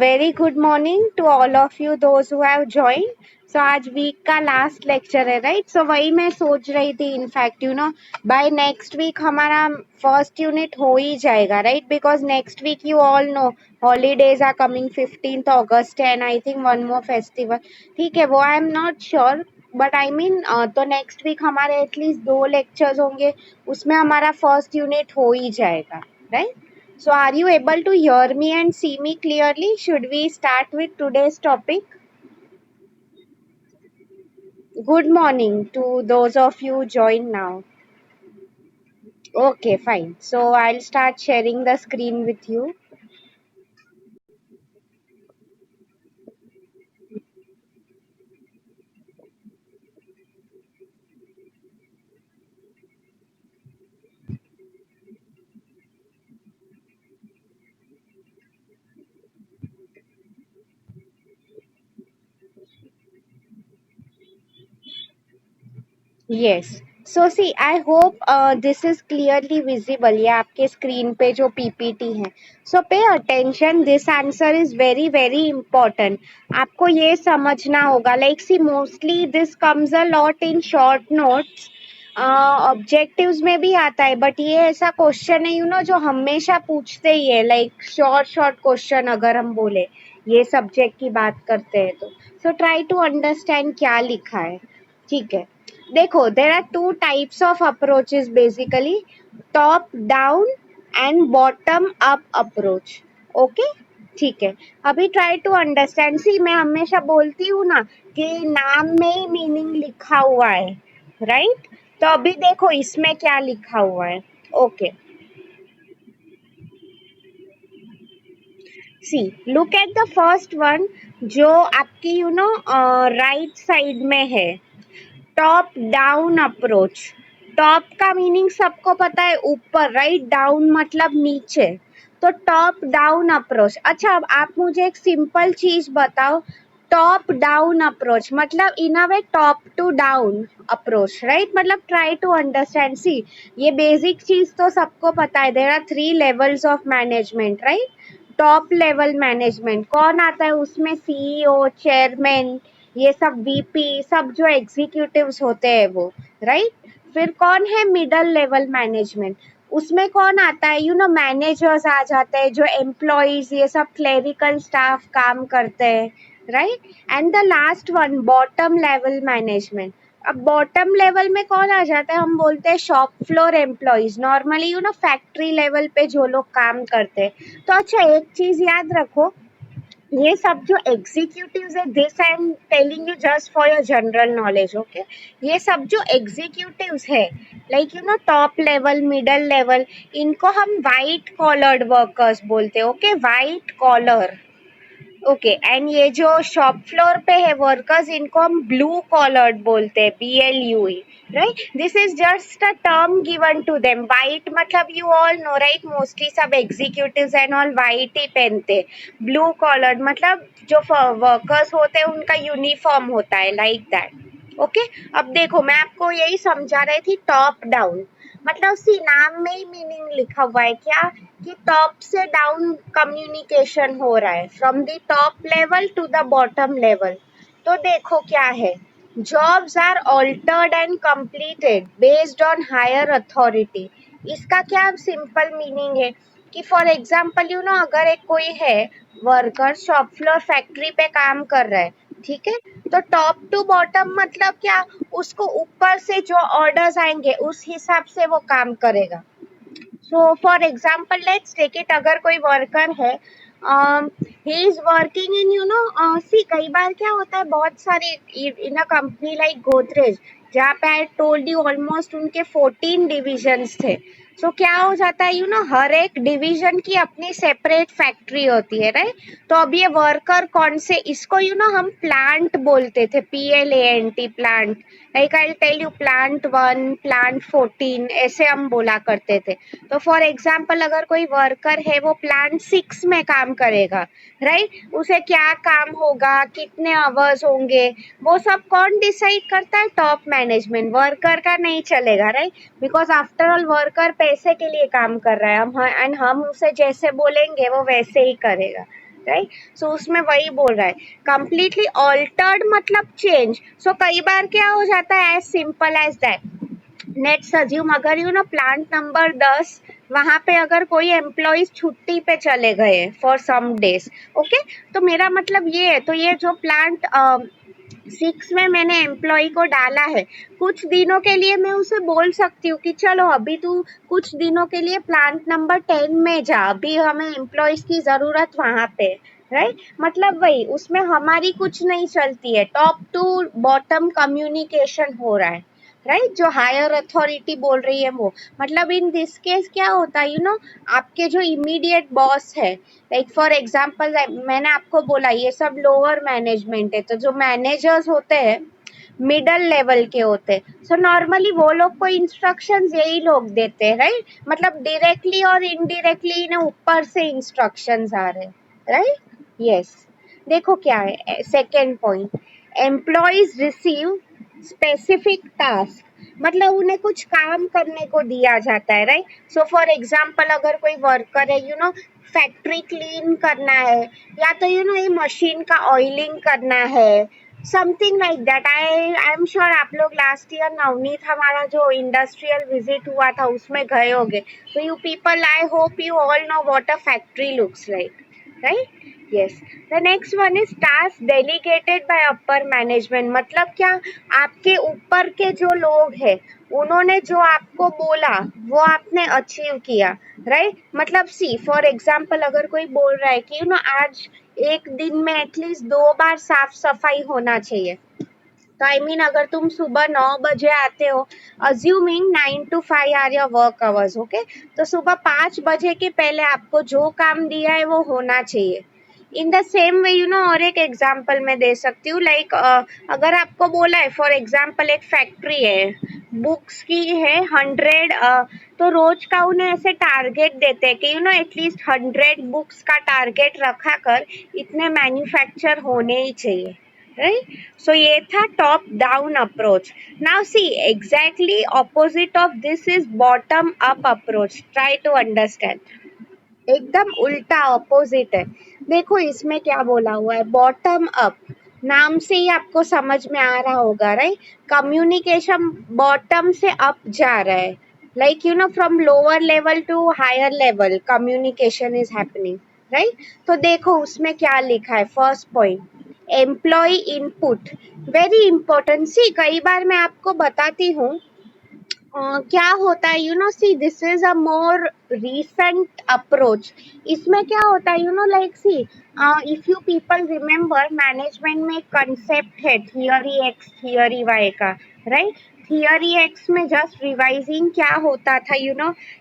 Very good morning to all of you those who have join. So आज week का last lecture है, right? So वही मैं सोच रही थी, इनफैक्ट बाय नेक्स्ट वीक हमारा फर्स्ट यूनिट हो ही जाएगा, right? Because next week you all know holidays are coming 15th August and I think one more festival. ठीक है, वो I am not sure, but I mean तो next week हमारे at least 2 lectures होंगे, उसमें हमारा फर्स्ट यूनिट हो ही जाएगा, right? So, are you able to hear me and see me clearly? Should we start with today's topic? Good morning to those of you join now. Okay, fine. So, I'll start sharing the screen with you. Yes. So see, I hope this is clearly visible. ये आपके screen पे जो PPT है. So pay attention. This answer is very very important. आपको ये समझना होगा. Like see, mostly this comes a lot in short notes. Objectives में भी आता है, बट ये ऐसा क्वेश्चन है जो हमेशा पूछते ही है. लाइक शॉर्ट शॉर्ट क्वेश्चन अगर हम बोले ये सब्जेक्ट की बात करते हैं तो. सो ट्राई टू अंडरस्टैंड क्या लिखा है. ठीक है, देखो, there are 2 types of approaches basically, top down and bottom up approach. Okay, ठीक है. अभी ट्राई टू अंडरस्टैंड. सी, मैं हमेशा बोलती हूँ ना कि नाम में ही मीनिंग लिखा हुआ है, राइट? तो अभी देखो इसमें क्या लिखा हुआ है. Okay, see, look at the first one जो आपकी राइट साइड में है. Top down approach. टॉप का मीनिंग सबको पता है, ऊपर, राइट? डाउन मतलब नीचे. तो टॉप डाउन अप्रोच. अच्छा, अब आप मुझे एक सिंपल चीज बताओ. टॉप डाउन अप्रोच मतलब in a way top to down approach, right? मतलब ट्राई टू अंडरस्टैंड. सी, ये बेसिक चीज तो सबको पता है. There are 3 levels of management, right? Top level management कौन आता है उसमें? सीईओ, चेयरमैन, ये सब वीपी, सब जो एग्जीक्यूटिव्स होते हैं वो, राइट? फिर कौन है मिडल लेवल मैनेजमेंट? उसमें कौन आता है? मैनेजर्स आ जाते हैं, जो एम्प्लॉयज, ये सब क्लेरिकल स्टाफ काम करते हैं, right? And the last one bottom level management. अब बॉटम लेवल में कौन आ जाता है? हम बोलते हैं shop floor employees, normally factory level पे जो लोग काम करते हैं. तो अच्छा, एक चीज याद रखो, ये सब जो एग्जीक्यूटिव्स है, this I am telling you just for your general knowledge, okay? ये सब जो एग्जीक्यूटिव्स है, like top level, middle level, इनको हम वाइट कॉलर्ड वर्कर्स बोलते हैं. Okay, white collar. Okay, and ये जो शॉप फ्लोर पे है वर्कर्स, इनको हम ब्लू कॉलर्ड बोलते हैं, BLUE, right? This is just a term given to them. White मतलब you all know, right? Mostly सब एग्जीक्यूटिव्स एंड ऑल वाइट ही पहनते. ब्लू कॉलर्ड मतलब जो वर्कर्स होते हैं उनका यूनिफॉर्म होता है, लाइक दैट. ओके, अब देखो, मैं आपको यही समझा रही थी. टॉप डाउन मतलब सी, नाम में ही मीनिंग लिखा हुआ है क्या, कि टॉप से डाउन कम्युनिकेशन हो रहा है, from the top level to the bottom level. तो देखो क्या है, jobs are altered and completed based on higher authority. इसका क्या सिंपल मीनिंग है कि फॉर एग्जाम्पल अगर एक कोई है वर्कर, शॉप फ्लोर फैक्ट्री पे काम कर रहा है, ठीक है? तो टॉप टू बॉटम मतलब क्या, उसको ऊपर से जो ऑर्डर्स आएंगे उस हिसाब से वो काम करेगा. So for example let's take it, अगर कोई वर्कर है, ही इज वर्किंग इन सी, कई बार क्या होता है, बहुत सारे इन अ कंपनी लाइक गोदरेज, जहाँ पे आई टोल्ड यू ऑलमोस्ट उनके 14 डिविजन्स थे. सो क्या हो जाता है, हर एक डिवीजन की अपनी सेपरेट फैक्ट्री होती है, राइट? तो अब ये वर्कर कौन से, इसको हम प्लांट बोलते थे, PLANT, plant. Like I tell you, plant 1, plant 14, ऐसे हम बोला करते थे. तो फॉर एग्जाम्पल अगर कोई वर्कर है, वो प्लांट 6 में काम करेगा, राइट? उसे क्या काम होगा, कितने आवर्स होंगे, वो सब कौन डिसाइड करता है? Top management. वर्कर का नहीं चलेगा, right? Because after all worker पैसे के लिए काम कर रहा है, एंड हम उसे जैसे बोलेंगे वो वैसे ही करेगा, राइट. सो उसमें वही बोल रहा है, कंप्लीटली ऑल्टर्ड मतलब चेंज. सो कई बार क्या हो जाता है, as simple as that. Let's assume, अगर प्लांट नंबर 10, वहां पे अगर कोई एम्प्लॉइज छुट्टी पे चले गए फॉर सम डेज. ओके, तो मेरा मतलब ये है, तो ये जो प्लांट 6 में मैंने एम्प्लॉय को डाला है, कुछ दिनों के लिए मैं उसे बोल सकती हूँ कि चलो अभी तू कुछ दिनों के लिए प्लांट नंबर 10 में जा, अभी हमें एम्प्लॉयज की जरूरत वहां पे. राइट, मतलब वही, उसमें हमारी कुछ नहीं चलती है, टॉप टू बॉटम कम्युनिकेशन हो रहा है. राइट, जो हायर अथॉरिटी बोल रही है वो, मतलब इन दिस केस क्या होता है, आपके जो इमीडिएट बॉस है, लाइक फॉर एग्जाम्पल मैंने आपको बोला ये सब लोअर मैनेजमेंट है, तो जो मैनेजर्स होते हैं मिडल लेवल के होते हैं, सो नॉर्मली वो लोग को इंस्ट्रक्शंस यही लोग देते हैं. राइट, मतलब डायरेक्टली और इनडायरेक्टली इन्हें ऊपर से इंस्ट्रक्शंस आ रहे हैं. Right, yes. देखो क्या है second point, employees receive specific task, मतलब उन्हें कुछ काम करने को दिया जाता है. राइट, सो फॉर एग्जाम्पल अगर कोई वर्कर है, फैक्ट्री क्लीन करना है, या तो ये मशीन का ऑयलिंग करना है, something like that. I am sure आप लोग लास्ट ईयर नवनीत हमारा जो इंडस्ट्रियल विजिट हुआ था उसमें गए होंगे, तो you people, I hope you all know what a factory looks like. Right, yes. The next one is task delegated by upper management, मतलब क्या, आपके ऊपर के जो लोग हैं उन्होंने जो आपको बोला वो आपने अचीव किया. राइट, मतलब सी फॉर एग्जाम्पल अगर कोई बोल रहा है कि आज एक दिन में एटलीस्ट 2 बार साफ सफाई होना चाहिए, तो आई मीन अगर तुम सुबह 9 बजे आते हो, assuming 9 to 5 are your work hours, okay, तो सुबह 5 बजे के पहले आपको जो काम दिया है वो होना चाहिए. इन द सेम वे और एक एग्जाम्पल मैं दे सकती हूँ, लाइक अगर आपको बोला है फॉर एग्जाम्पल एक फैक्ट्री है, बुक्स की है 100, तो रोज का उन्हें ऐसे टारगेट देते हैं कि एटलीस्ट 100 बुक्स का टारगेट रखा कर इतने मैन्युफैक्चर होने ही चाहिए. राइट, सो ये था top down approach. Now see exactly opposite of this is bottom up approach, try to understand. एकदम उल्टा ऑपोजिट है. देखो इसमें क्या बोला हुआ है, बॉटम अप, नाम से ही आपको समझ में आ रहा होगा. राइट, कम्युनिकेशन बॉटम से अप जा रहा है, like from lower level to higher level communication is happening. Right, तो देखो उसमें क्या लिखा है, first point, employ input, very important. See कई बार मैं आपको बताती हूँ क्या होता है, see this is a more recent approach. इसमें क्या होता है, like see, if you people remember management में एक कंसेप्ट है थियरी एक्स थियरी वाई का. राइट, थियरी एक्स में जस्ट रिवाइजिंग क्या होता था,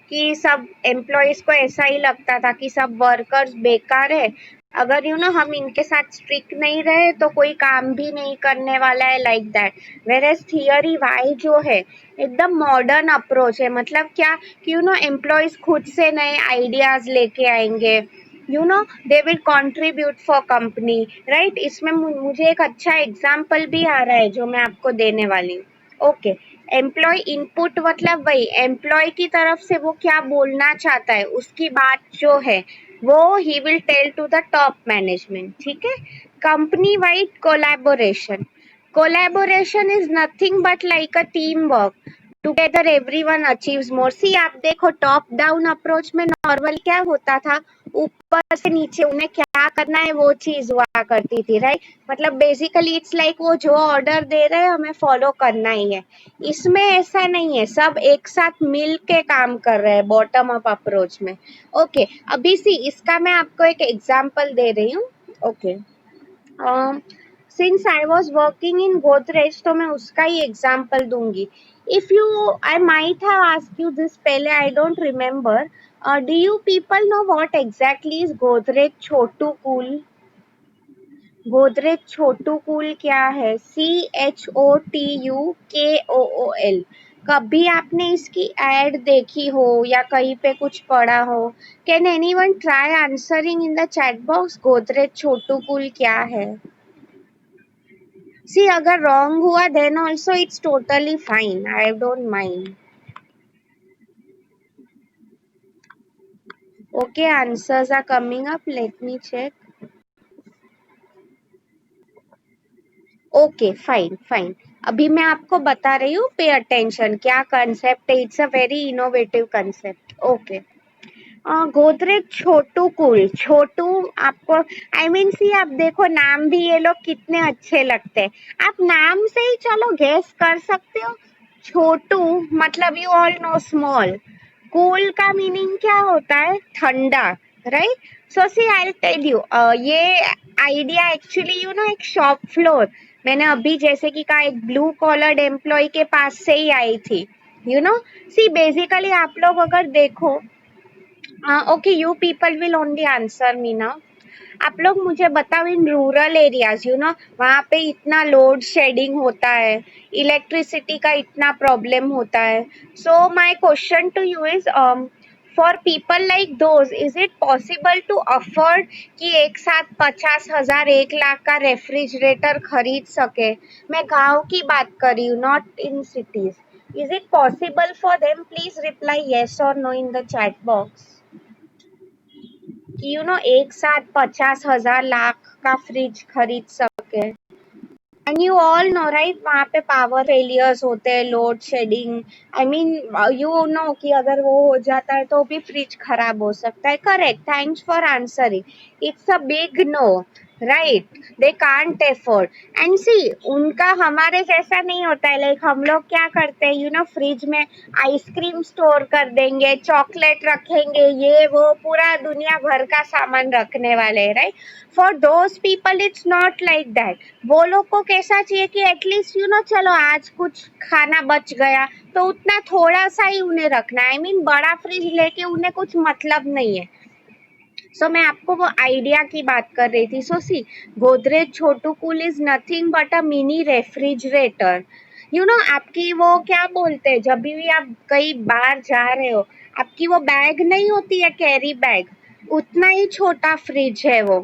कि सब एम्प्लॉयज को ऐसा ही लगता था कि सब वर्कर्स बेकार है, अगर हम इनके साथ स्ट्रिक्ट नहीं रहे तो कोई काम भी नहीं करने वाला है, like that. Whereas theory Y जो है एकदम मॉडर्न अप्रोच है, मतलब क्या कि एम्प्लॉयज खुद से नए आइडियाज लेके आएंगे, they will contribute for company. Right, इसमें मुझे एक अच्छा एग्जाम्पल भी आ रहा है जो मैं आपको देने वाली हूँ. ओके, एम्प्लॉय इनपुट मतलब वही एम्प्लॉय की तरफ से वो क्या बोलना चाहता है उसकी बात जो है वो ही will tell to the top management. ठीक है, company wide collaboration, collaboration is nothing but like a team work, together everyone achieves more. See आप देखो टॉप डाउन अप्रोच में नॉर्मल क्या होता था, ऊपर से नीचे उन्हें क्या करना है वो चीज हुआ करती थी. राइट, मतलब बेसिकली इट्स लाइक वो जो ऑर्डर दे रहे हैं हमें फॉलो करना ही है. इसमें ऐसा नहीं है, सब एक साथ मिल के काम कर रहे हैं बॉटम अप अप्रोच में. ओके, अभी सी इसका मैं आपको एक एग्जांपल दे रही हूँ. Okay, since I was working in Godrej तो मैं उसका ही एग्जाम्पल दूंगी. If you, I might have asked you this पहले, I don't remember, do you people know what exactly is Godrej Chhotu cool? Godrej Chhotu cool क्या है, CHOTUKOOL. कभी आपने इसकी एड देखी हो या कहीं पे कुछ पढ़ा हो? Can anyone try answering in the chat box, Godrej Chhotu cool क्या है? सी अगर रॉन्ग हुआ then also it's totally fine, I don't mind. Okay, answers are coming up, let me check. Okay, fine fine. अभी मैं आपको बता रही हूँ, पे अटेंशन, क्या कंसेप्ट है। It's a very innovative concept. Okay, Godrej Chhotu cool. Chotu आपको, आई मीन सी, आप देखो नाम भी ये लोग कितने अच्छे लगते हैं। आप नाम से ही चलो गेस कर सकते हो। छोटू मतलब you all know small. Cool का मीनिंग क्या होता है? ठंडा, right? So see I tell you, ये आइडिया एक्चुअली एक शॉप फ्लोर, मैंने अभी जैसे कि कहा, एक ब्लू कॉलर्ड एम्प्लॉय के पास से ही आई थी। सी बेसिकली आप लोग अगर देखो, okay, you people will only answer me ना। आप लोग मुझे बताओ, इन रूरल एरियाज वहाँ पे इतना लोड शेडिंग होता है, इलेक्ट्रिसिटी का इतना प्रॉब्लम होता है। So my question to you is, for people like those, is it possible to afford कि एक साथ 50,000 1 लाख का रेफ्रिजरेटर खरीद सके? मैं गांव की बात कर रही हूँ, not in cities. Is it possible for them? Please reply yes और no in the chat box कि एक साथ 50,000 लाख का फ्रिज खरीद सके। And you all know right, वहाँ पे पावर फेलियर्स होते हैं, load shedding. I mean you know कि अगर वो हो जाता है तो भी फ्रिज खराब हो सकता है। Correct, thanks for answering. It's a big no, right? They can't afford. And see, उनका हमारे जैसा नहीं होता है। लाइक हम लोग क्या करते हैं, फ्रिज में आइसक्रीम स्टोर कर देंगे, चॉकलेट रखेंगे, ये वो पूरा दुनिया भर का सामान रखने वाले, right? For those people it's not like that. वो लोग को कैसा चाहिए कि एटलीस्ट चलो आज कुछ खाना बच गया तो उतना थोड़ा सा ही उन्हें रखना है। आई मीन बड़ा फ्रिज लेके उन्हें कुछ मतलब नहीं है। सो मैं आपको वो आइडिया की बात कर रही थी। So see, Godrej Chhotu cool is nothing but a mini refrigerator. आपकी वो क्या बोलते हैं, जब भी आप कहीं बाहर जा रहे हो, आपकी वो बैग नहीं होती है, कैरी बैग, उतना ही छोटा फ्रिज है वो,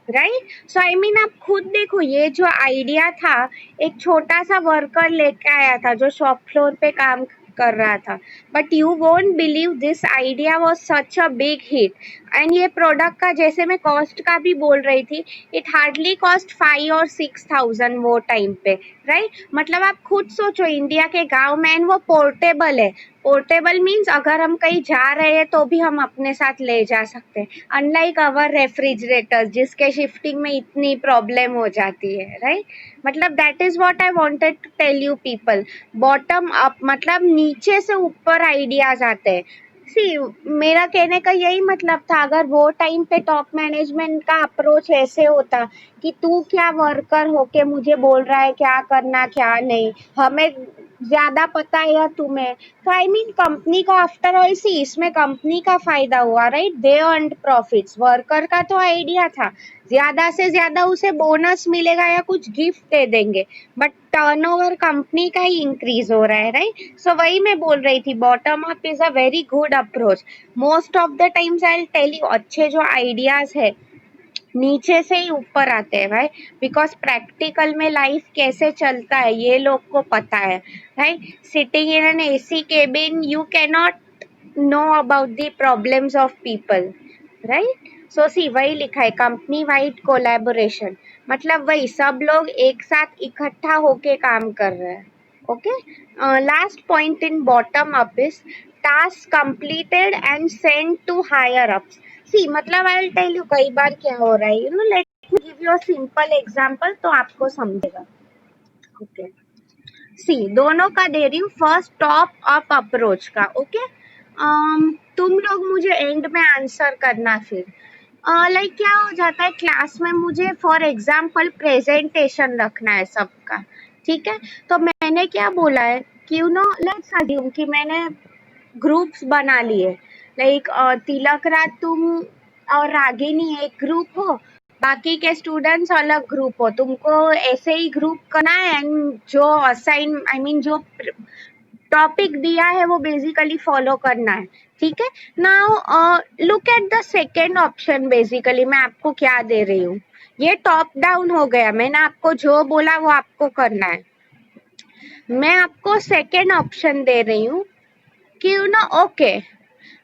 राइट? सो आई मीन आप खुद देखो, ये जो आइडिया था, एक छोटा सा वर्कर लेके आया था जो शॉप फ्लोर पे काम कर रहा था। But you won't believe, this idea was such a big hit. And ये प्रोडक्ट का, जैसे मैं कॉस्ट का भी बोल रही थी, इट हार्डली कॉस्ट 5 और 6,000 वो टाइम पे, राइट? मतलब आप खुद सोचो, इंडिया के गांव में, एंड वो पोर्टेबल है। पोर्टेबल मीन्स अगर हम कहीं जा रहे हैं तो भी हम अपने साथ ले जा सकते हैं, अनलाइक अवर रेफ्रिजरेटर जिसके शिफ्टिंग में इतनी प्रॉब्लम हो जाती है, राइट? मतलब that is what I wanted to tell you people. Bottom up मतलब नीचे से ऊपर आइडियाज आते हैं। सी, मेरा कहने का यही मतलब था, अगर वो टाइम पे टॉप मैनेजमेंट का अप्रोच ऐसे होता कि तू क्या वर्कर होके मुझे बोल रहा है क्या करना क्या नहीं, हमें ज्यादा पता है या तुम्हें? तो आई मीन कंपनी को आफ्टर ऑल, सी, इसमें कंपनी का फायदा हुआ, राइट? दे अर्न्ड प्रॉफिट्स। वर्कर का तो आइडिया था, ज्यादा से ज्यादा उसे बोनस मिलेगा या कुछ गिफ्ट दे देंगे, बट टर्नओवर कंपनी का ही इंक्रीज हो रहा है, राइट? सो वही मैं बोल रही थी, bottom up is a very good approach. Most of the times I will tell you, अच्छे जो आइडियाज है नीचे से ही ऊपर आते हैं भाई, बिकॉज प्रैक्टिकल में लाइफ कैसे चलता है ये लोग को पता है, right? Sitting in an AC cabin you cannot know about the problems of people, right? So see, वही लिखा है, कंपनी वाइड कोलैबोरेशन, मतलब वही सब लोग एक साथ इकट्ठा होके काम कर रहे हैं। Okay, last point in bottom up is task completed and send to higher ups. See, मतलब आई विल टेल यू कई बार क्या हो रहा है, let me give you a simple example तो आपको समझेगा। ओके, सी, दोनों का दे रही हूँ, फर्स्ट टॉप अप अप्रोच का। ओके, तुम लोग मुझे एंड में आंसर करना फिर। लाइक क्या हो जाता है, क्लास में मुझे फॉर एग्जाम्पल प्रेजेंटेशन रखना है सबका, ठीक है? तो मैंने क्या बोला है कि लेट्स अज्यूम कि मैंने ग्रुप्स बना लिए, लाइक तिलक राज तुम और रागिनी एक ग्रुप हो, बाकी के स्टूडेंट्स अलग ग्रुप हो, तुमको ऐसे ही ग्रुप करना है, एंड जो असाइन, आई मीन जो टॉपिक दिया है वो बेसिकली फॉलो करना है, ठीक है? Now look at the second option. Basically मैं आपको क्या दे रही हूँ, ये टॉप डाउन हो गया, मैंने आपको जो बोला वो आपको करना है। मैं आपको सेकेंड ऑप्शन दे रही हूँ कि ओके,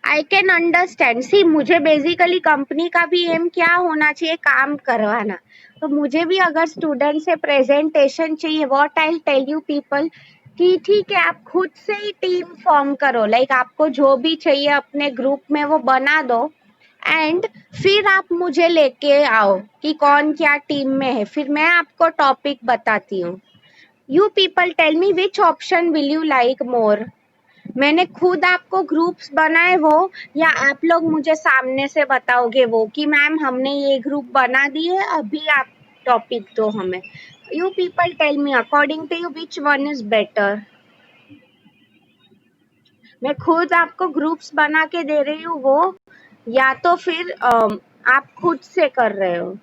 आई कैन अंडरस्टैंड। सी, मुझे बेसिकली कंपनी का भी एम क्या होना चाहिए, काम करवाना, तो मुझे भी अगर स्टूडेंट से प्रेजेंटेशन चाहिए, what I tell you people कि ठीक है आप खुद से ही टीम फॉर्म करो, लाइक आपको जो भी चाहिए अपने ग्रुप में वो बना दो एंड फिर आप मुझे लेके आओ कि कौन क्या टीम में है, फिर मैं आपको टॉपिक बताती हूँ। You people tell me which option will you like more. मैंने खुद आपको ग्रुप्स बनाए वो, या आप लोग मुझे सामने से बताओगे वो कि मैम हमने ये ग्रुप बना दिए, अभी आप टॉपिक दो हमें। You people tell me according to you which one is better. मैं खुद आपको ग्रुप्स बना के दे रही हूँ वो, या तो फिर आप खुद से कर रहे हो।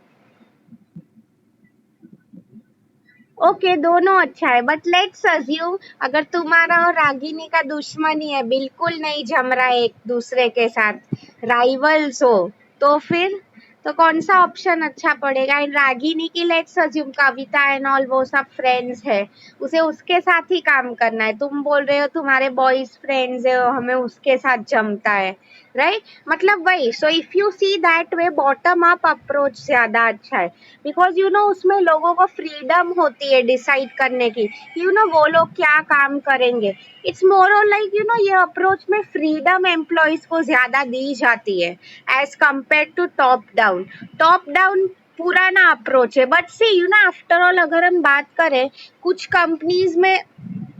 ओके दोनों अच्छा है, बट लेट्स अज्यूम अगर तुम्हारा और रागिनी का दुश्मनी है, बिल्कुल नहीं जम रहा है एक दूसरे के साथ, राइवल्स हो, तो फिर तो कौन सा ऑप्शन अच्छा पड़ेगा। एंड रागिनी की let's assume Kavita and all वो सब फ्रेंड्स है, उसे उसके साथ ही काम करना है। तुम बोल रहे हो तुम्हारे बॉयज फ्रेंड्स है, हमें उसके साथ जमता है, राइट? मतलब वही, so if you see that way bottom up approach ज्यादा अच्छा है, बिकॉज यू नो उसमें लोगों को फ्रीडम होती है डिसाइड करने की, यू नो वो लोग क्या काम करेंगे। इट्स मोर और लाइक यू नो ये अप्रोच में फ्रीडम एम्प्लॉयज को ज्यादा दी जाती है as compare to top down. Top down पुराना अप्रोच है, but see you know after all अगर हम बात करें, कुछ कंपनीज में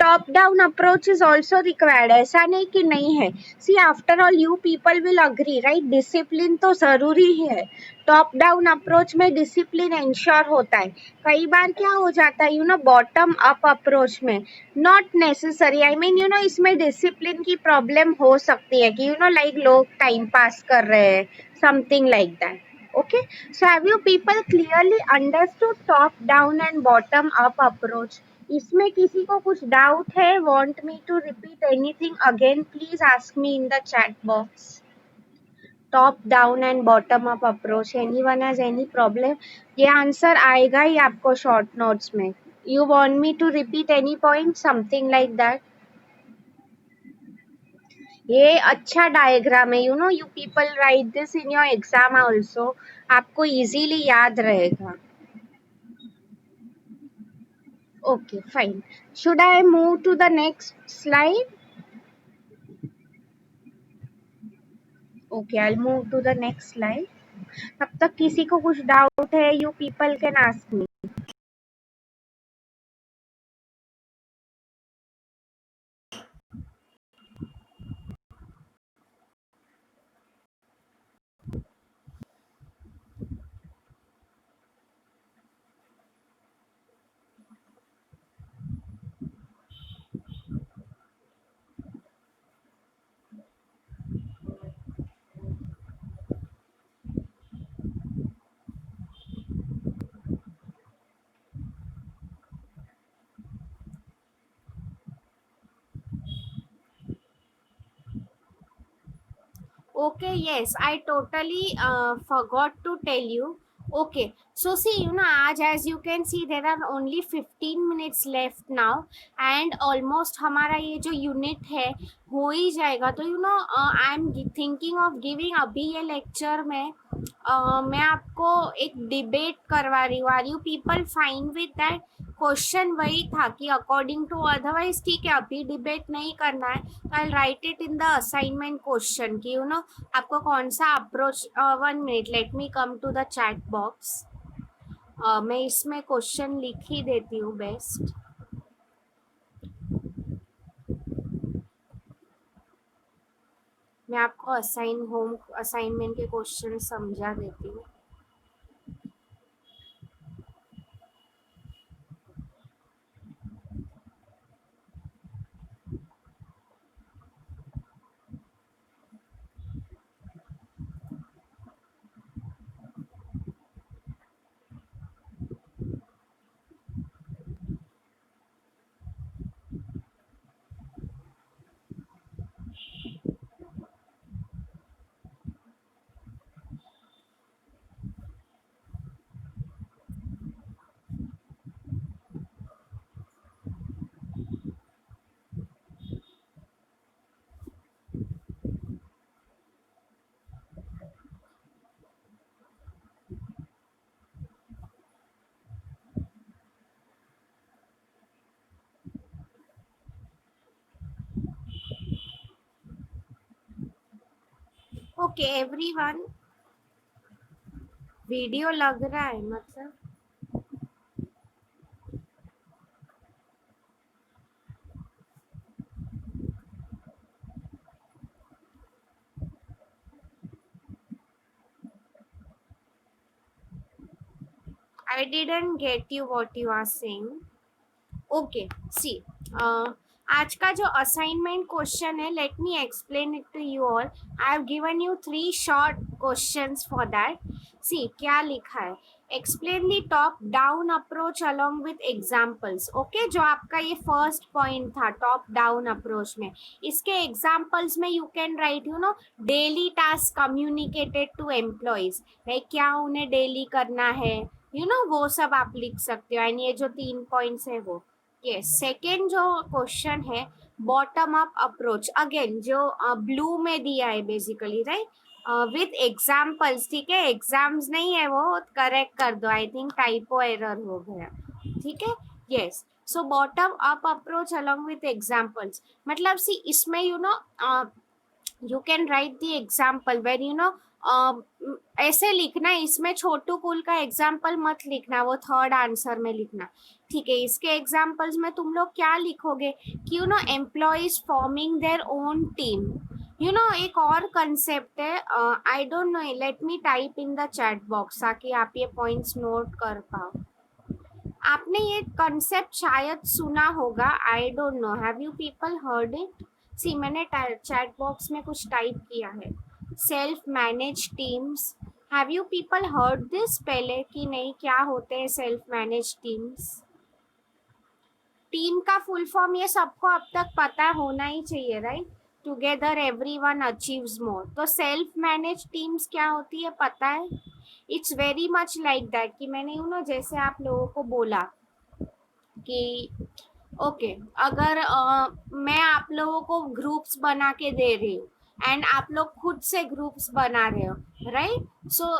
top down approach is also required, ऐसा नहीं कि नहीं है। See after all you people will agree right, discipline तो जरूरी है। टॉप डाउन अप्रोच में डिसिप्लिन इंश्योर होता है। कई बार क्या हो जाता है you know bottom up approach में not necessary, I mean you know इसमें डिसिप्लिन की प्रॉब्लम हो सकती है कि यू नो लाइक लोग टाइम पास कर रहे हैं, something like that. Okay, so have you people clearly understood top down and bottom up approach? इसमें किसी को कुछ डाउट है, want me to repeat anything again, please ask me in the chat box. Top down and bottom up approach, anyone has any problem? ये answer आएगा ही आपको short notes में। You want me to repeat any point, something like that? ये अच्छा diagram है, you know you people write this in your exam also, आपको easily याद रहेगा। Okay fine, should I move to the next slide? Okay I will move to the next slide. तब तक किसी को कुछ डाउट है, you people can ask me. Okay, yes, I totally forgot to tell you. Okay, so see, you know, as you can see, there are only 15 minutes left now, and almost हमारा ये जो unit है हो ही जाएगा। तो you know, I am thinking of giving अभी ये lecture में मैं आपको एक डिबेट करवा रही हूँ। Are you people fine with that? Question वही था कि अकॉर्डिंग टू, अदरवाइज ठीक है अभी डिबेट नहीं करना है, तो I write it in the assignment question कि यू नो आपको कौन सा approach. 1 minute, let me come to the chat box. मैं इसमें क्वेश्चन लिख ही देती हूँ बेस्ट। मैं आपको असाइनमेंट के क्वेश्चन समझा देती हूँ। ओके एवरीवन, वीडियो लग रहा है मतलब I didn't get you what you are saying. Okay see, आज का जो असाइनमेंट क्वेश्चन है, let me explain it to you all. I have given you 3 short questions for that. See क्या लिखा है, explain the top down approach along with examples. Okay, जो आपका ये फर्स्ट पॉइंट था टॉप डाउन अप्रोच में, इसके एग्जाम्पल्स में you can write you know daily task communicated to employees, like क्या उन्हें डेली करना है, यू नो वो सब आप लिख सकते हो. एंड ये जो 3 पॉइंट्स है वो. यस, सेकेंड जो क्वेश्चन है बॉटम अप अप्रोच, अगेन जो ब्लू में दिया है बेसिकली, राइट, विथ एग्जाम्पल्स. ठीक है, एग्जाम्स नहीं है वो, करेक्ट कर दो, आई थिंक टाइपो एरर हो गया. ठीक है, yes. So bottom up approach along with examples मतलब सी इसमें you know you can write the example where you know ऐसे लिखना. इसमें छोटू पुल का एग्जाम्पल मत लिखना, वो थर्ड आंसर में लिखना. ठीक है, इसके एग्जाम्पल्स में तुम लोग क्या लिखोगे कि you no employees forming their own team. You know एक और कंसेप्ट है, आई don't no, let me type in the chat box ताकि आप ये पॉइंट्स नोट कर पाओ. आपने ये कंसेप्ट शायद सुना होगा, I don't know, have you people heard it. See मैंने चैट बॉक्स में कुछ टाइप किया है, self manage teams. Have you people heard this पहले कि नहीं, क्या होते हैं सेल्फ मैनेज टीम्स? टीम का फुल फॉर्म ये सबको अब तक पता होना ही चाहिए, राइट. Together everyone achieves more. तो सेल्फ मैनेज टीम्स क्या होती है पता है? It's very much like that कि मैंने यू नो जैसे आप लोगों को बोला कि ओके अगर मैं आप लोगों को ग्रुप्स बना के दे रही हूँ एंड आप लोग खुद से ग्रुप्स बना रहे हो, right. So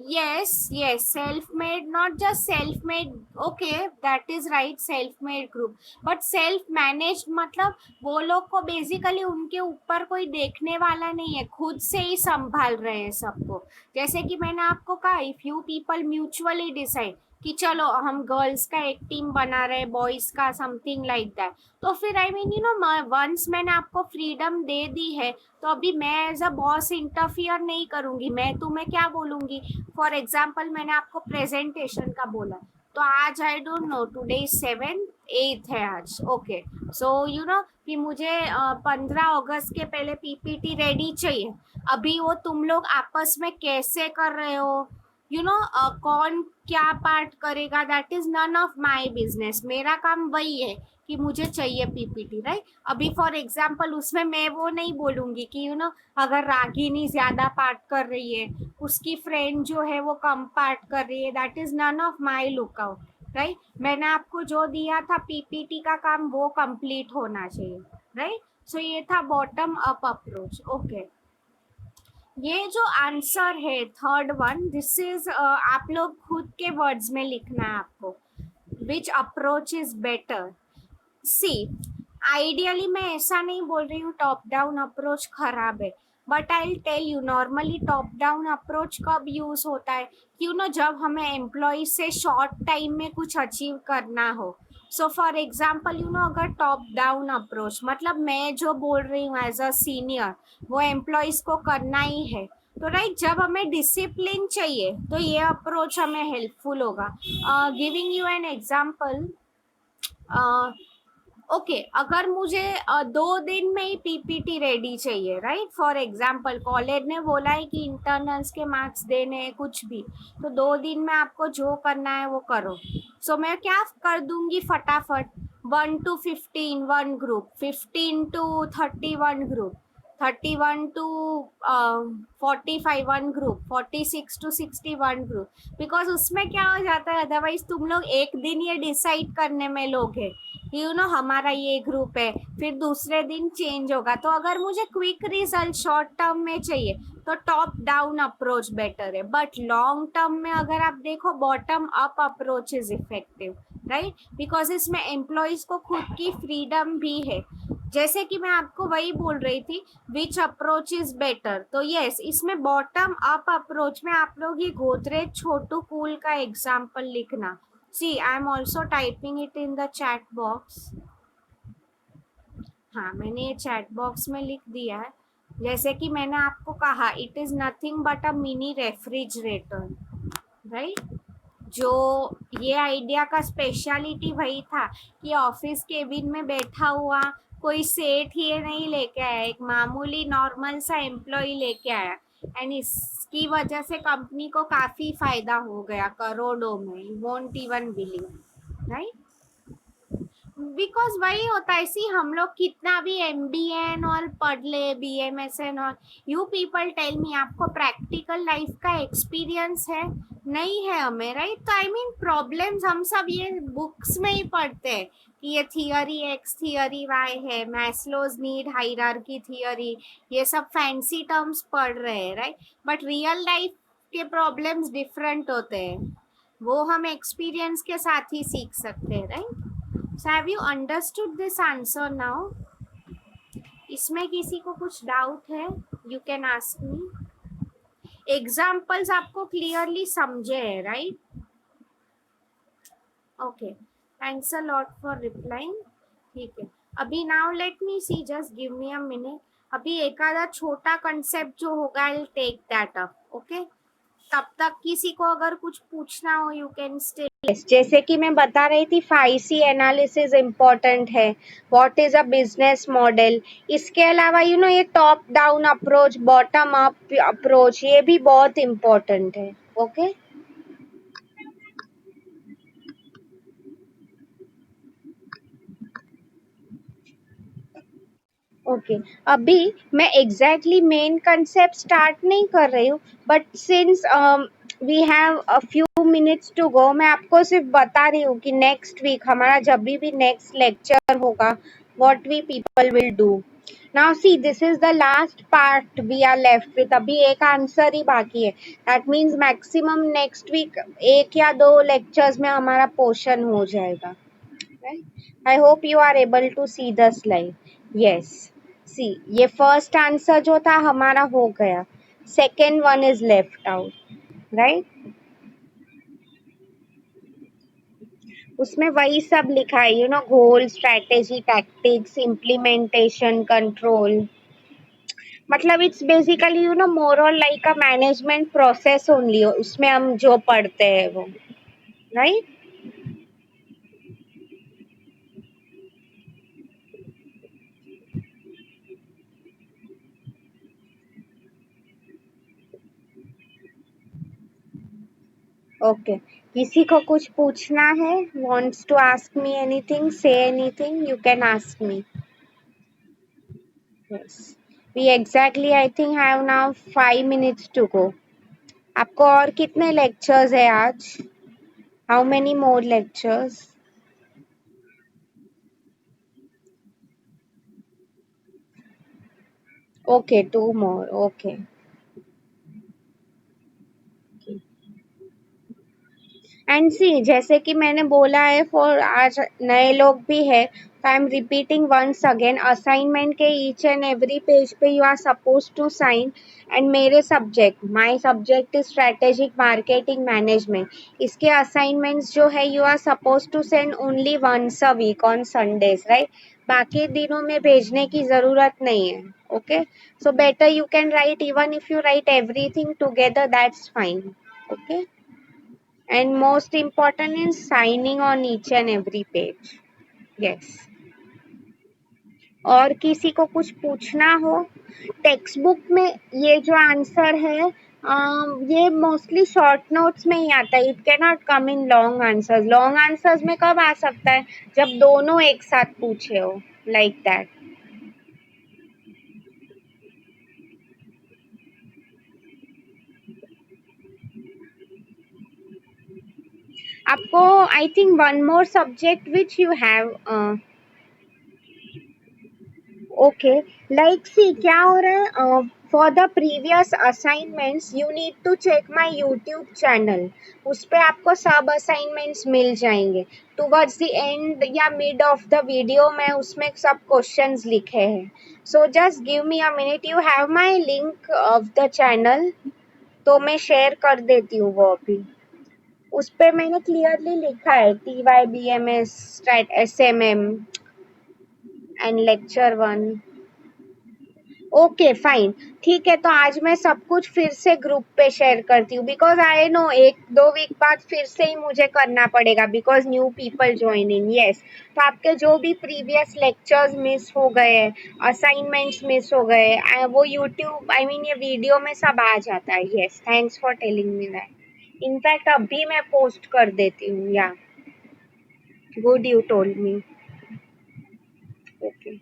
yes, yes, self made, not just self made, okay, that is right, self made group, but self managed मतलब वो लोग को बेसिकली उनके ऊपर कोई देखने वाला नहीं है, खुद से ही संभाल रहे हैं सबको. जैसे कि मैंने आपको कहा, if you people mutually decide कि चलो हम गर्ल्स का एक टीम बना रहे हैं, बॉयज का, समथिंग लाइक दैट, तो फिर I mean you know once मैंने आपको फ्रीडम दे दी है तो अभी मैं एज अ बॉस इंटरफियर नहीं करूंगी. मैं तुम्हें क्या बोलूंगी, फॉर एग्जाम्पल मैंने आपको प्रेजेंटेशन का बोला, तो आज आई don't no today 7th 8th है आज, ओके. सो यू नो कि मुझे 15 अगस्त के पहले पीपीटी रेडी चाहिए. अभी वो तुम लोग आपस में कैसे कर रहे हो, यू नो कौन क्या पार्ट करेगा, that is none of my business. मेरा काम वही है कि मुझे चाहिए पीपीटी, राइट. अभी फॉर एग्जाम्पल उसमें मैं वो नहीं बोलूंगी कि यू नो अगर रागिनी ज्यादा पार्ट कर रही है, उसकी फ्रेंड जो है वो कम पार्ट कर रही है, that is none of my lookout, right. मैंने आपको जो दिया था पीपीटी का काम वो कंप्लीट होना चाहिए, राइट. सो ये था बॉटम अप अप्रोच. ओके, ये जो आंसर है थर्ड वन, दिस इज आप लोग खुद के वर्ड्स में लिखना है आपको, which approach is better. See ideally मैं ऐसा नहीं बोल रही हूँ टॉप डाउन अप्रोच खराब है, but I tell you normally top down approach कब यूज होता है, क्यों ना जब हमें एम्प्लॉय से शॉर्ट टाइम में कुछ अचीव करना हो. सो फॉर एग्जाम्पल यू नो अगर टॉप डाउन अप्रोच मतलब मैं जो बोल रही हूँ एज अ सीनियर वो एम्प्लॉयज को करना ही है, तो राइट जब हमें डिसिप्लिन चाहिए तो ये अप्रोच हमें हेल्पफुल होगा. Giving you an example, okay अगर मुझे 2 दिन में ही पीपीटी रेडी चाहिए, राइट, फॉर एग्जाम्पल कॉलेज ने बोला है कि इंटरनल्स के मार्क्स देने हैं कुछ भी, तो 2 दिन में आपको जो करना है वो करो. सो मैं क्या कर दूंगी फटाफट, 1 to 15 one group, 15 to 30 one group, 31 to 45 one group, 46 to 60 one group. Because उसमें क्या हो जाता है, अदरवाइज तुम लोग एक दिन ये डिसाइड करने में लोग है यू नो हमारा ये ग्रुप है, फिर दूसरे दिन चेंज होगा. तो अगर मुझे क्विक रिजल्ट शॉर्ट टर्म में चाहिए तो टॉप डाउन अप्रोच बेटर है, बट लॉन्ग टर्म में अगर आप देखो bottom up approach is effective, right, because इसमें एम्प्लॉयज को खुद की फ्रीडम भी है. जैसे कि मैं आपको वही बोल रही थी, विच अप्रोच इज बेटर, तो यस इसमें बॉटम अप अप्रोच में आप लोग ये गोदरेज छोटू कूल का एग्जाम्पल लिखना। See I am also typing it in the chat box. हाँ मैंने ये चैट बॉक्स में लिख दिया है। जैसे कि मैंने आपको कहा, it is nothing but a mini refrigerator, right. जो ये आइडिया का स्पेशलिटी वही था कि ऑफिस केबिन में बैठा हुआ कोई सेठ ये नहीं लेके आया, एक मामूली नॉर्मल सा एम्प्लॉय लेके आया, एंड इसकी वजह से कंपनी को काफी फायदा हो गया करोड़ों में, won't even believe, right. Because वही होता है, सी हम लोग कितना भी एमबीएन और पढ़ ले, बीएमएसएन और यू पीपल टेल मी, आपको प्रैक्टिकल लाइफ का एक्सपीरियंस है? नहीं है हमें, राइट। तो आई मीन प्रॉब्लम्स हम सब ये बुक्स में ही पढ़ते हैं कि ये थियरी एक्स थियरी वाई है, मैस्लोज नीड हायरार्की थियरी, ये सब फैंसी टर्म्स पढ़ रहे हैं, राइट। बट रियल लाइफ के प्रॉब्लम्स डिफरेंट होते हैं, वो हम एक्सपीरियंस के साथ ही सीख सकते हैं, right. So have you understood this answer now? इसमें किसी को कुछ डाउट है? You can ask me. Examples आपको क्लियरली समझे है, right? Okay, thanks a lot for replying. ठीक है, अभी now let me see, just give me a minute. अभी एक आधा छोटा कंसेप्ट जो होगा I will take that up, okay. तब तक किसी को अगर कुछ पूछना हो यू कैन स्टिल। जैसे कि मैं बता रही थी, 5C एनालिसिस इम्पोर्टेंट है, what is a business model. इसके अलावा यू नो ये top down approach, bottom up approach, ये भी बहुत इम्पोर्टेंट है, ओके। ओके, अभी मैं एग्जैक्टली मेन कंसेप्ट स्टार्ट नहीं कर रही हूँ, but since we have a few minutes to go, मैं आपको सिर्फ बता रही हूँ कि नेक्स्ट वीक हमारा जब भी नेक्स्ट लेक्चर होगा, what we people will do. Now see, this is the last part we are left with, अभी एक आंसर ही बाकी है। That means maximum next week एक या दो लेक्चर्स में हमारा पोर्शन हो जाएगा, right? I hope you are able to see the slide. Yes. See, ये फर्स्ट आंसर जो था हमारा हो गया, second one is left out, right. उसमें वही सब लिखा है, you no, goal, strategy, tactics, implementation, control. मतलब इट्स बेसिकली यू नो मोर और like a management process only, उसमें हम जो पढ़ते हैं वो, राइट। ओके, किसी को कुछ पूछना है, wants to ask me anything, say anything, you can ask me. Yes, we exactly I think have now 5 minutes to go. आपको और कितने लेक्चर्स है आज? How many more lectures? Okay, 2 more, okay. And see, जैसे कि मैंने बोला है, फॉर आज नए लोग भी है, तो I am repeating once again, assignment के ईच एंड एवरी पेज पे you are suppose to sign, and मेरे subject, my subject is strategic marketing management, इसके असाइनमेंट्स जो है you are suppose to send only once a week on Sundays, right. बाकी दिनों में भेजने की जरूरत नहीं है, okay. So better you can write, even if you write everything together, that's fine, okay. And most important is signing on each and every page. Yes. और किसी को कुछ पूछना हो? टेक्स्ट बुक में ये जो आंसर है, ये मोस्टली शॉर्ट नोट्स में ही आता है, it can not come in long answers. Long answers में कब आ सकता है? जब दोनों एक साथ पूछे हो, लाइक दैट। आपको I think one more subject which you have, okay, like see क्या हो रहा है, for the previous assignments you need to check my YouTube channel. उस पे आपको सब असाइनमेंट्स मिल जाएंगे. टुवर्ड्स द एंड या मिड ऑफ द वीडियो में उसमें सब क्वेश्चंस लिखे हैं. So just give me a minute. You have my link of the channel, तो मैं शेयर कर देती हूँ वो अभी. उस पे मैंने क्लियरली लिखा है TYBMS SMM and lecture 1. Okay fine. ठीक है, तो आज मैं सब कुछ फिर से ग्रुप पे शेयर करती हूँ, बिकॉज आई नो 1-2 वीक बाद फिर से ही मुझे करना पड़ेगा, because new people joining. Yes, तो आपके जो भी प्रीवियस लेक्चर्स मिस हो गए, असाइनमेंट्स मिस हो गए, वो यूट्यूब आई मीन ये वीडियो में सब आ जाता है. Yes, thanks for telling me that. In fact अभी मैं पोस्ट कर देती हूँ. या good, you told me. Okay.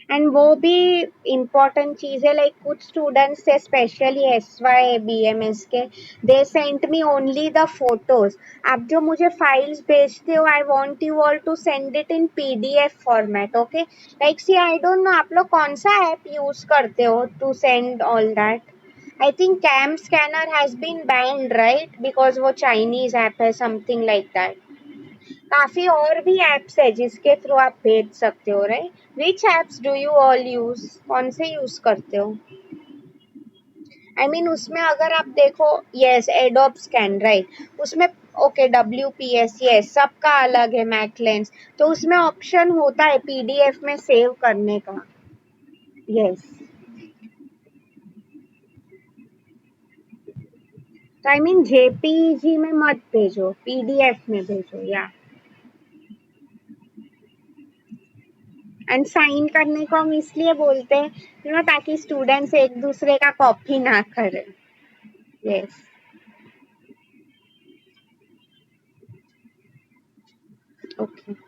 And वो भी इम्पोर्टेंट चीज़ है. लाइक कुछ स्टूडेंट्स थे स्पेशली SYBMS के, they sent me only the photos. आप जो मुझे फाइल्स भेजते हो, I want you all to send it in PDF format. Okay, like see I don't know आप लोग कौन सा ऐप यूज करते हो to send all that. I think cam scanner has been banned right, because वो Chinese app है, something like that. काफी और भी एप्स है जिसके थ्रू आप भेज सकते हो right. Which apps do you all use? कौन से यूज करते हो? आई मीन उसमें अगर आप देखो, यस एडोब स्कैन राइट, उसमें ओके WPS यस, सबका अलग है. मैकलेंस तो उसमें ऑप्शन होता है PDF में सेव करने का. यस, तो आई मीन JPG में मत भेजो, PDF में भेजो. या एंड साइन करने को हम इसलिए बोलते हैं ताकि स्टूडेंट्स एक दूसरे का कॉपी ना करें. Yes. Okay.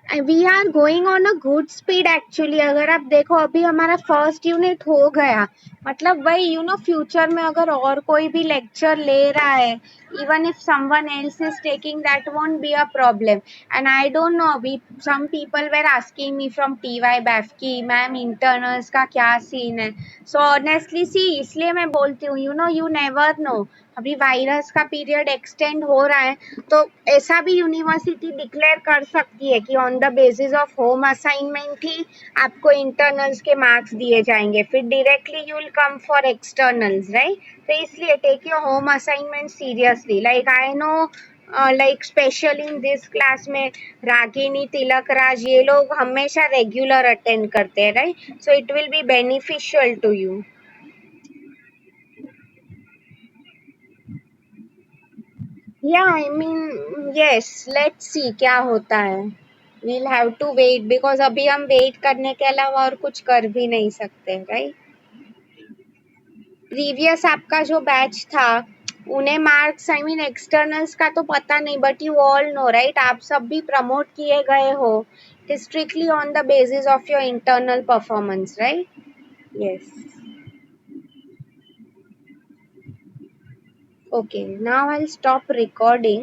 We are going on a good speed actually. अगर आप देखो अभी हमारा फर्स्ट यूनिट हो गया, मतलब वही फ्यूचर में अगर और कोई भी लेक्चर ले रहा है, even if someone else is taking, that won't be a problem. And I don't know, we some people were asking me from TY BAF की मैम इंटरनल्स का क्या सीन है. सो ऑनेस्टली सी, इसलिए मैं बोलती हूँ यू नेवर नो. अभी virus का पीरियड एक्सटेंड हो रहा है, तो ऐसा भी यूनिवर्सिटी डिक्लेयर कर सकती है कि on the basis of home assignment ही आपको इंटरनल्स के मार्क्स दिए जाएंगे, फिर directly you will come for externals right. तो इसलिए take your home assignment seriously. Like I know, like specially in this class में रागिनी, तिलक राज, ये लोग हमेशा रेगुलर अटेंड करते हैं right. So it will be beneficial to you. या I mean yes, let's see क्या होता है. We'll have to wait, because अभी हम वेट करने के अलावा और कुछ कर भी नहीं सकते राइट. प्रीवियस आपका जो बैच था, उन्हें मार्क्स आई मीन एक्सटर्नल्स का तो पता नहीं, but you all know right, आप सब भी प्रमोट किए गए हो. Strictly on the basis of your internal performance right. Yes. Okay, now I'll stop recording.